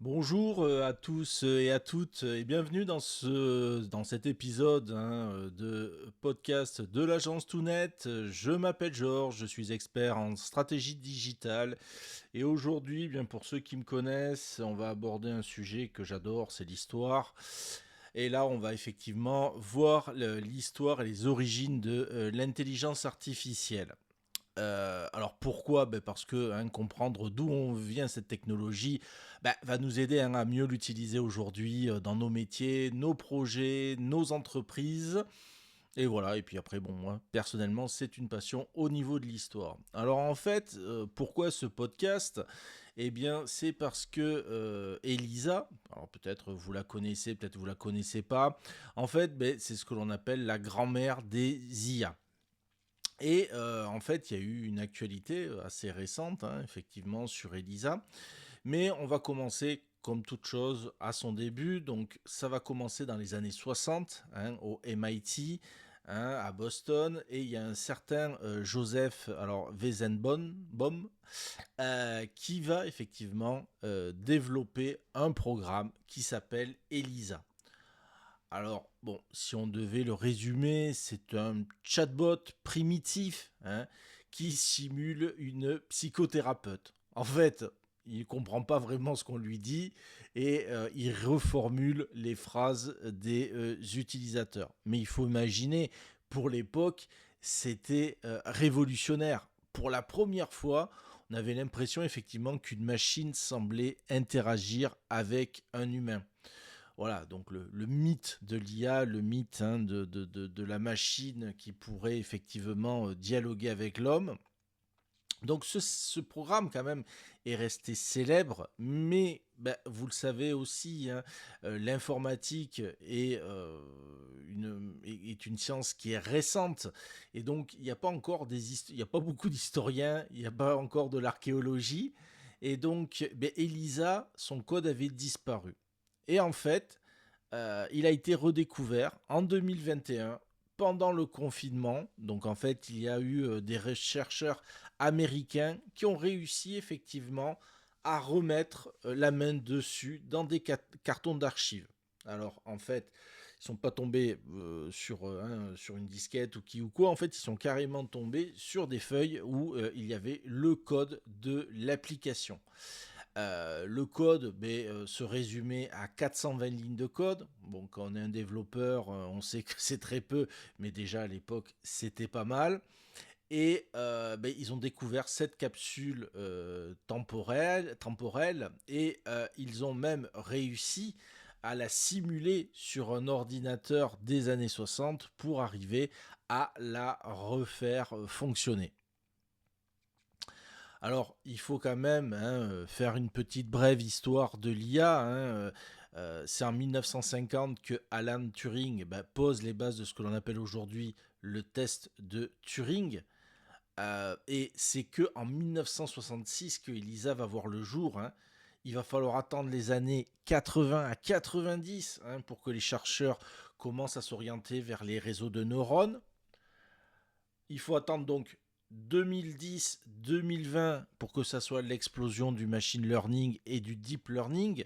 Bonjour à tous et à toutes et bienvenue dans cet épisode de podcast de l'agence Tounet. Je m'appelle Georges, je suis expert en stratégie digitale et aujourd'hui, bien pour ceux qui me connaissent, on va aborder un sujet que j'adore, c'est l'histoire. Et là, on va effectivement voir l'histoire et les origines de l'intelligence artificielle. Alors pourquoi? Parce que comprendre d'où on vient cette technologie va nous aider à mieux l'utiliser aujourd'hui dans nos métiers, nos projets, nos entreprises. Et voilà, et puis après, bon, moi, personnellement, c'est une passion au niveau de l'histoire. Alors en fait, pourquoi ce podcast? Eh bien, c'est parce que Elisa, alors peut-être vous la connaissez, peut-être vous la connaissez pas, en fait, c'est ce que l'on appelle la grand-mère des IA. Et en fait, il y a eu une actualité assez récente, effectivement, sur Elisa. Mais on va commencer, comme toute chose, à son début. Donc, ça va commencer dans les années 60, au MIT, à Boston. Et il y a un certain Joseph Weizenbaum qui va effectivement développer un programme qui s'appelle ELISA. Alors, bon, si on devait le résumer, c'est un chatbot primitif qui simule une psychothérapeute. En fait, il ne comprend pas vraiment ce qu'on lui dit et il reformule les phrases des utilisateurs. Mais il faut imaginer, pour l'époque, c'était révolutionnaire. Pour la première fois, on avait l'impression effectivement qu'une machine semblait interagir avec un humain. Voilà, donc le mythe de l'IA, le mythe de la machine qui pourrait effectivement dialoguer avec l'homme. Donc ce programme quand même est resté célèbre, mais vous le savez aussi, l'informatique est une science qui est récente, et donc il n'y a pas encore il y a pas beaucoup d'historiens, il n'y a pas encore de l'archéologie, et donc Elisa, son code avait disparu. Et en fait, il a été redécouvert en 2021 pendant le confinement. Donc en fait, il y a eu des chercheurs américains qui ont réussi effectivement à remettre la main dessus dans des cartons d'archives. Alors en fait, ils sont pas tombés sur une disquette ou quoi. En fait, ils sont carrément tombés sur des feuilles où il y avait le code de l'application. Le code se résumait à 420 lignes de code. Bon, quand on est un développeur, on sait que c'est très peu, mais déjà à l'époque, c'était pas mal. Et ils ont découvert cette capsule temporelle et ils ont même réussi à la simuler sur un ordinateur des années 60 pour arriver à la refaire fonctionner. Alors, il faut quand même faire une petite brève histoire de l'IA. C'est en 1950 que Alan Turing pose les bases de ce que l'on appelle aujourd'hui le test de Turing. Et c'est que en 1966 que ELISA va voir le jour. Il va falloir attendre les années 80 à 90 pour que les chercheurs commencent à s'orienter vers les réseaux de neurones. Il faut attendre donc 2010-2020 pour que ça soit l'explosion du machine learning et du deep learning.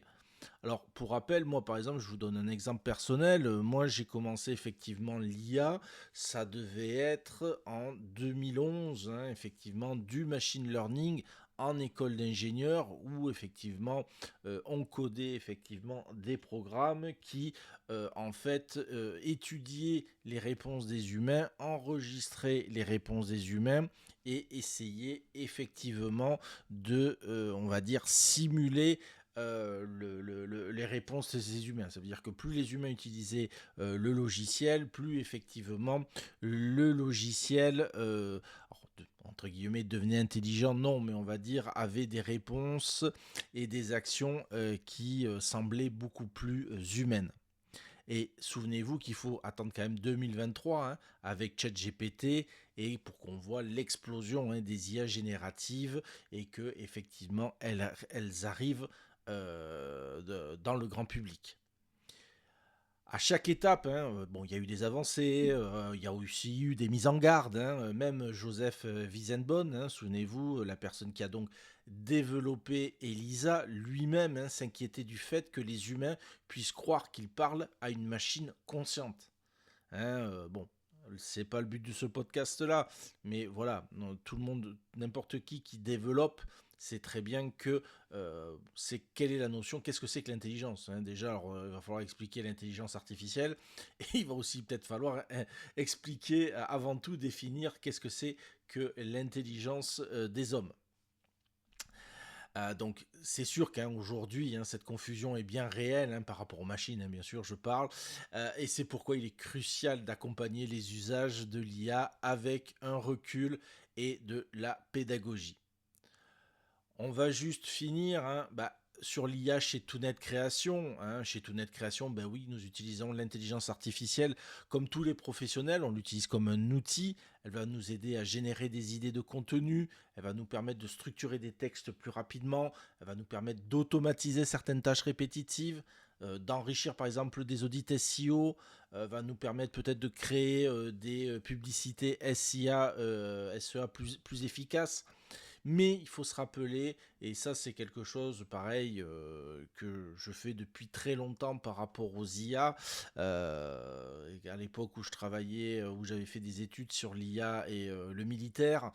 Alors, pour rappel, moi, par exemple, je vous donne un exemple personnel. Moi, j'ai commencé effectivement l'IA. Ça devait être en 2011, effectivement, du machine learning en école d'ingénieur où effectivement on codait effectivement des programmes qui en fait étudiaient les réponses des humains, enregistraient les réponses des humains et essayaient effectivement de on va dire simuler les réponses des humains. Ça veut dire que plus les humains utilisaient le logiciel, plus effectivement le logiciel, entre guillemets, devenait intelligent. Non, mais on va dire avait des réponses et des actions qui semblaient beaucoup plus humaines. Et souvenez-vous qu'il faut attendre quand même 2023 avec ChatGPT et pour qu'on voit l'explosion des IA génératives et que effectivement elles arrivent dans le grand public. à chaque étape, hein, bon, il y a eu des avancées, il y a aussi eu des mises en garde, hein, même Joseph Wiesenbon, hein, souvenez-vous, la personne qui a donc développé ELISA, lui-même hein, s'inquiétait du fait que les humains puissent croire qu'ils parlent à une machine consciente. Bon, c'est pas le but de ce podcast-là, mais voilà, tout le monde, n'importe qui développe, sait très bien que c'est quelle est la notion, qu'est-ce que c'est que l'intelligence. Déjà, alors, il va falloir expliquer l'intelligence artificielle, et il va aussi peut-être falloir expliquer, avant tout, définir qu'est-ce que c'est que l'intelligence des hommes. Donc c'est sûr qu'aujourd'hui, cette confusion est bien réelle par rapport aux machines, bien sûr, je parle. Et c'est pourquoi il est crucial d'accompagner les usages de l'IA avec un recul et de la pédagogie. On va juste finir sur l'IA chez Tounet Création. Chez Tounet Création, ben oui, nous utilisons l'intelligence artificielle comme tous les professionnels. On l'utilise comme un outil. Elle va nous aider à générer des idées de contenu. Elle va nous permettre de structurer des textes plus rapidement. Elle va nous permettre d'automatiser certaines tâches répétitives, d'enrichir par exemple des audits SEO, va nous permettre peut-être de créer des publicités SEA plus efficaces. Mais il faut se rappeler, et ça c'est quelque chose pareil que je fais depuis très longtemps par rapport aux IA, à l'époque où je travaillais, où j'avais fait des études sur l'IA et le militaire,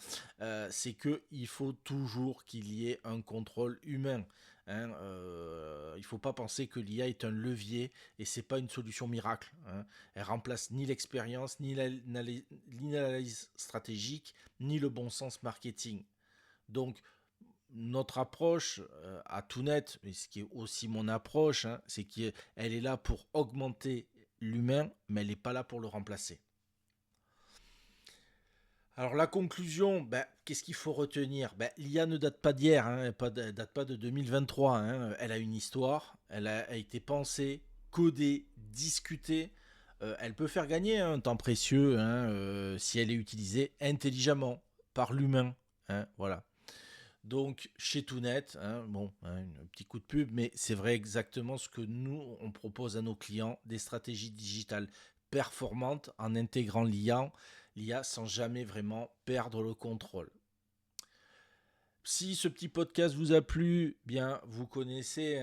c'est qu'il faut toujours qu'il y ait un contrôle humain. Il ne faut pas penser que l'IA est un levier et c'est pas une solution miracle. Elle remplace ni l'expérience, ni l'analyse stratégique, ni le bon sens marketing. Donc, notre approche à tout net, mais ce qui est aussi mon approche, c'est qu'elle est là pour augmenter l'humain, mais elle n'est pas là pour le remplacer. Alors la conclusion, qu'est-ce qu'il faut retenir? L'IA ne date pas d'hier, elle ne date pas de 2023. Elle a une histoire, elle a été pensée, codée, discutée. Elle peut faire gagner un temps précieux si elle est utilisée intelligemment par l'humain. Voilà. Donc chez Tounet, un petit coup de pub, mais c'est vrai exactement ce que nous, on propose à nos clients, des stratégies digitales performantes en intégrant l'IA sans jamais vraiment perdre le contrôle. Si ce petit podcast vous a plu, bien vous connaissez,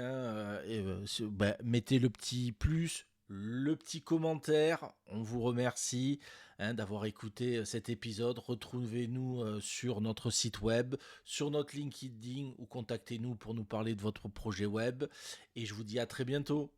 mettez le petit plus, le petit commentaire, on vous remercie d'avoir écouté cet épisode. Retrouvez-nous sur notre site web, sur notre LinkedIn ou contactez-nous pour nous parler de votre projet web. Et je vous dis à très bientôt.